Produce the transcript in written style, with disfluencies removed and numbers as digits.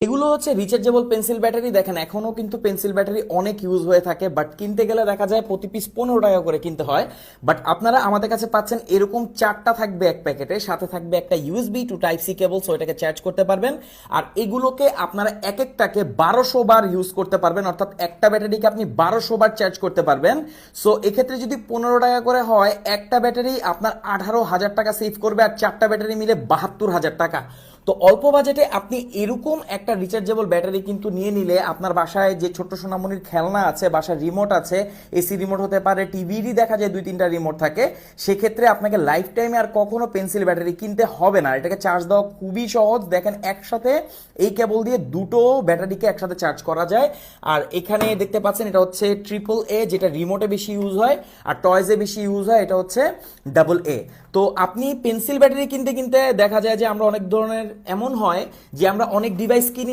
এগুলো হচ্ছে rechargeable pencil battery. দেখেন এখনো কিন্তু পেন্সিল ব্যাটারি অনেক ইউজ হয়ে থাকে, বাট কিনতে গেলে দেখা যায় প্রতি পিস 15 টাকা করে কিনতে হয়। বাট আপনারা আমাদের কাছে পাচ্ছেন এরকম 4টা থাকবে এক প্যাকেটে, সাথে থাকবে একটা USB to type C cable, so এটাকে চার্জ করতে পারবেন। আর এগুলোকে আপনারা এক একটাকে 1200 বার ইউজ করতে পারবেন, অর্থাৎ একটা ব্যাটারিকে আপনি 1200 বার চার্জ করতে পারবেন। সো এক্ষেত্রে যদি 15 টাকা করে হয়, একটা ব্যাটারি আপনার 18,000 টাকা সেভ করবে, আর 4টা ব্যাটারি মিলে 72,000 টাকা। তো অল্প বাজেটে আপনি এরকম একটা রিচার্জেবল ব্যাটারি কিন্তু নিয়ে নিলে আপনার বাসায় যে ছোট্ট সোনামণির খেলনা আছে, বাসার রিমোট আছে, এসি রিমোট হতে পারে, টিভিরই দেখা যায় 2-3টা রিমোট থাকে, সেক্ষেত্রে আপনাকে লাইফ টাইমে আর কখনো পেন্সিল ব্যাটারি কিনতে হবে না। এটাকে চার্জ দেওয়া খুবই সহজ। দেখেন একসাথে এই কেবল দিয়ে দুটো ব্যাটারিকে একসাথে চার্জ করা যায়। আর এখানে দেখতে পাচ্ছেন এটা হচ্ছে ট্রিপল এ, যেটা রিমোটে বেশি ইউজ হয়, আর টয়েজে বেশি ইউজ হয় এটা হচ্ছে ডাবল এ। তো আপনি পেন্সিল ব্যাটারি কিনতে কিনতে দেখা যায় যে আমরা অনেক ধরনের এমন হয় যে আমরা অনেক ডিভাইস কিনি।